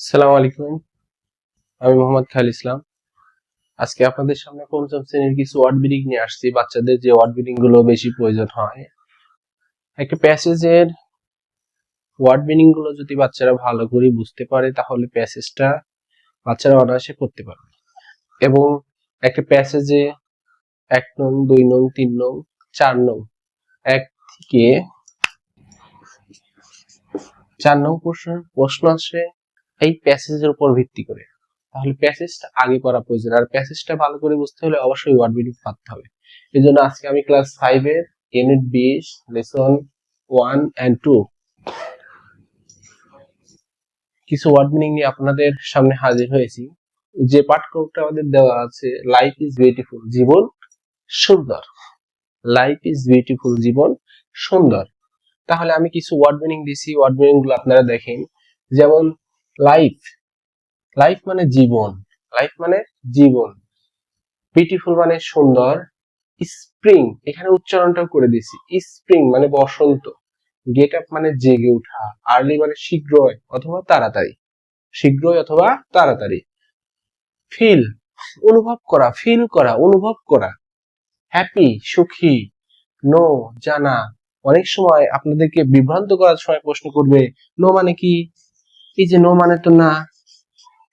আসসালামু আলাইকুম। আমি মোহাম্মদ খালিল ইসলাম। আজকে আপনাদের সামনে পঞ্চম শ্রেণীর কিছু ওয়ার্ড বিডিং নিয়ে আসছি। বাচ্চাদের যে ওয়ার্ড বিডিং গুলো বেশি প্রয়োজন হয়, একটা প্যাসেজের ওয়ার্ড মিনিং গুলো যদি বাচ্চারা ভালো করে বুঝতে পারে তাহলে প্যাসেজটা বাচ্চারা অনায়াসে পড়তে পারবে। এবং একটা প্যাসেজে 1 নং 2 নং 3 নং 4 নং 1 থেকে 4 নং প্রশ্ন আসে এই প্যাসেজের উপর ভিত্তি করে। তাহলে প্যাসেজটা আগে পড়া প্রয়োজন, আর প্যাসেজটা ভালো করে বুঝতে হলে অবশ্যই ওয়ার্ড বিডিং পড়তে হবে। এই জন্য আজকে আমি ক্লাস 5 এর ইউনিট 20 লেসন 1 and 2 কিছু ওয়ার্ড মিনিং নিয়ে আপনাদের সামনে হাজির হয়েছি। যে পাঠ্যক্রমটা আমাদের দেওয়া আছে, লাইফ ইজ বিউটিফুল, জীবন সুন্দর। লাইফ ইজ বিউটিফুল, জীবন সুন্দর। তাহলে আমি কিছু ওয়ার্ড মিনিং দিছি, ওয়ার্ড মিনিং গুলো আপনারা দেখেন। যেমন লাইফ, লাইফ মানে জীবন, লাইফ মানে জীবন। বিউটিফুল মানে সুন্দর। স্প্রিং, এখানে উচ্চারণটাও করে দিছি, স্প্রিং মানে বসন্ত। গেট আপ মানে জেগে ওঠা। আর্লি মানে শীঘ্রই অথবা তাড়াতাড়ি, শীঘ্রই অথবা তাড়াতাড়ি। ফিল, অনুভব করা, ফিল করা, অনুভব করা। হ্যাপি, সুখী। নো, জানা। অনেক সময় আপনাদেরকে বিভ্রান্ত করার সময় প্রশ্ন করবে নো মানে কি। এই যে নো মানে তো না,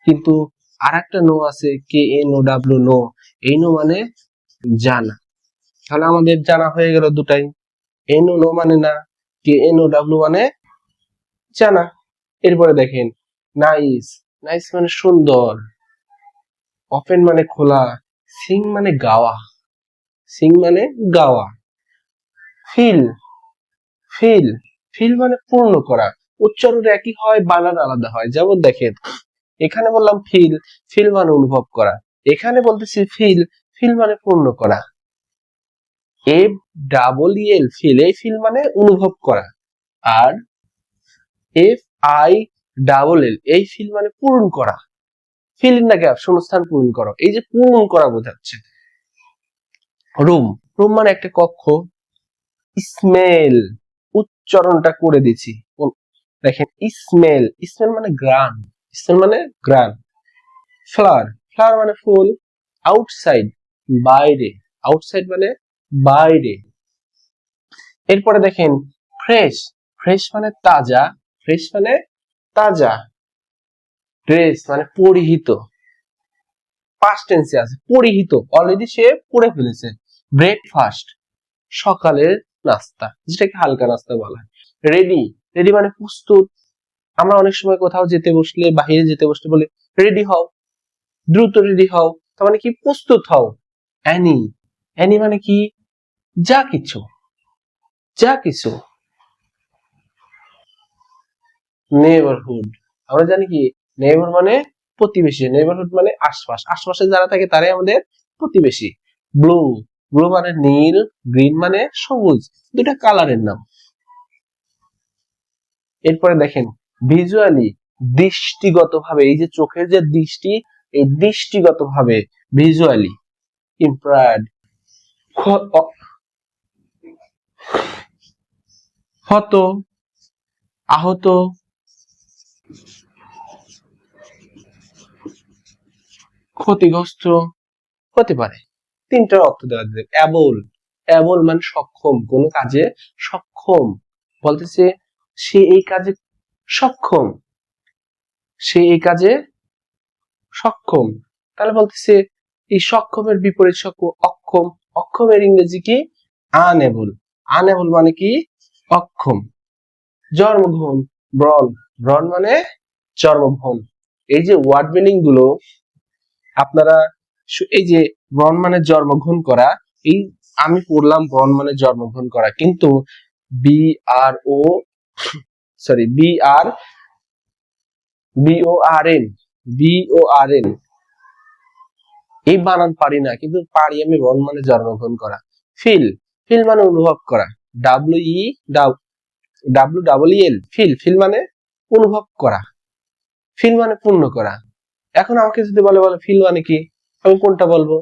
কিন্তু আর একটা নো আছে, KNOW, নো। এই নো মানে জানা। তাহলে আমাদের জানা হয়ে গেল দুটাই। নো মানে না, KNOW মানে জানা। এরপরে দেখেন নাইস, নাইস মানে সুন্দর। ওপেন মানে খোলা। সিং মানে গাওয়া, সিং মানে গাওয়া। ফিল, ফিল, ফিল মানে পূর্ণ করা। উচ্চারণ একই হয়, বানান আলাদা হয়। যেমন দেখেন এখানে বললাম ফিল, ফিল মানে অনুভব করা। এখানে বলতেছি ফিল, ফিল মানে পূর্ণ করা। FEEL, ফিল, এই ফিল মানে অনুভব করা। আর FILL, এই ফিল মানে পূরণ করা। ফিল ইন দ্য গ্যাপ, শূন্যস্থান পূরণ করো। এই যে পূরণ করা বোঝাচ্ছে। রুম, রুম মানে একটা কক্ষ। স্মেল, উচ্চারণটা করে দিছি, দেখেন স্মেল, স্মেল মানে গ্রান, স্মেল মানে গ্রান। ফ্লাওয়ার, ফ্লাওয়ার মানে ফুল। আউটসাইড, বাইরে, আউটসাইড মানে বাইরে। এরপরে দেখেন ফ্রেশ, ফ্রেশ মানে তাজা, ফ্রেশ মানে তাজা। ড্রেস মানে পরিহিত, পাস্ট টেন্সে আছে, পরিহিত, অলরেডি সে পরে ফেলেছে। ব্রেকফাস্ট, সকালের নাস্তা, যেটাকে হালকা নাস্তা বলা হয়। রেডি, রেডি মানে প্রস্তুত। আমরা অনেক সময় কোথাও যেতে বসলে, বাহিরে যেতে বসলে বলি রেডি হও, দ্রুত রেডি হও। তার মানে কি, প্রস্তুত হও। অ্যানি, অ্যানি মানে কি, যা কিছু, যা কিছু। নেইবারহুড, আমরা জানি কি নেইবার মানে প্রতিবেশী, নেইবারহুড মানে আশপাশ, আশপাশে যারা থাকে তারাই আমাদের প্রতিবেশী। ব্লু, ব্লু মানে নীল, গ্রিন মানে সবুজ, দুটা কালারের নাম। এরপরে দেখেন ভিজুয়ালি, দৃষ্টিগতভাবে, এই যে চোখের যে দৃষ্টি, এই দৃষ্টিগতভাবে, ভিজুয়ালি। ইম্প্রায়ার্ড, ক্ষত, আহত, ক্ষতিগ্রস্ত হতে পারে। তিনটার অর্থ দেওয়া যায়। অ্যাবল, অ্যাবল মানে সক্ষম, কোন কাজে সক্ষম। বলতেছে সে এই কাজে সক্ষম, সে এই কাজে সক্ষম। তাহলে বলতেছে এই সক্ষমের বিপরীত অক্ষম। অক্ষমের ইংরেজি কি, আনএবল। আনএবল মানে কি, অক্ষম। জন্মগ্রহণ, ব্রন, ব্রন মানে জন্মগ্রহণ। এই যে ওয়ার্ড মিনিং গুলো আপনারা, এই যে ব্রন মানে জন্মগ্রহণ করা, এই আমি পড়লাম ব্রন মানে জন্মগ্রহণ করা, কিন্তু BRO, সরি BORN, এই বানান পারি না, কিন্তু পারি আমি ব্রন মানে জন্মগ্রহণ করা। ফিল, ফিল মানে অনুভব করা। WELL, ফিল, ফিল মানে অনুভব করা, ফিল মানে পূর্ণ করা। এখন আমাকে যদি বলে ফিল মানে কি, আমি কোনটা বলবো?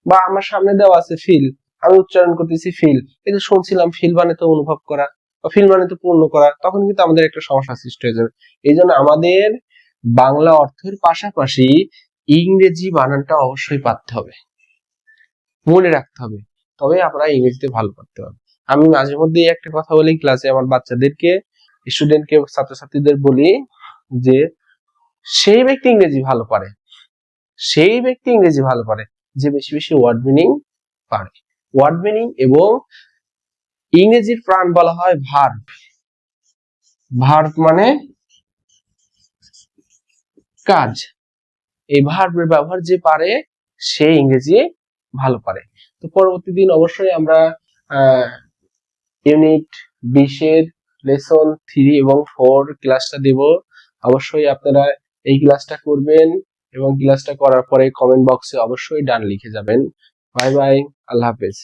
বা আমার সামনে দেওয়া আছে ফিল, আমি উচ্চারণ করতেছি ফিল, এই যে শুনছিলাম ফিল মানে তো অনুভব করা, বা ফিল মানে তো পূর্ণ করা, তখন কিন্তু আমাদের একটা সমস্যা সৃষ্টি হয়ে যাবে। এই জন্য আমাদের বাংলা অর্থের পাশাপাশি ইংরেজি বানানটা অবশ্যই পারতে হবে, মনে রাখতে হবে, তবে আমরা ইংরেজিতে ভালো করতে পারবো। আমি মাঝে মধ্যে একটা কথা বলি ক্লাসে আমার বাচ্চাদেরকে, স্টুডেন্টকে, ছাত্রছাত্রীদের বলি যে সেই ব্যক্তি ইংরেজি ভালো পারে, সেই ব্যক্তি ইংরেজি ভালো পারে যে বেশি বেশি ওয়ার্ড মিনিং পারে। ওয়ার্ড মিনিং এবং ইংরেজির প্রাণ বলা হয় ভার্ব। ভার্ব মানে কাজ। এই ভার্বের ব্যবহার যে পারে সে ইংরেজি ভালো পারে। তো পরবর্তী দিন অবশ্যই আমরা ইউনিট 20 এর লেসন 3 এবং 4 ক্লাসটা দেব। অবশ্যই আপনারা এই ক্লাসটা করবেন এবং ক্লাসটা করার পরে কমেন্ট বক্সে অবশ্যই ডান লিখে যাবেন। বাই বাই, আল্লাহ হাফেজ।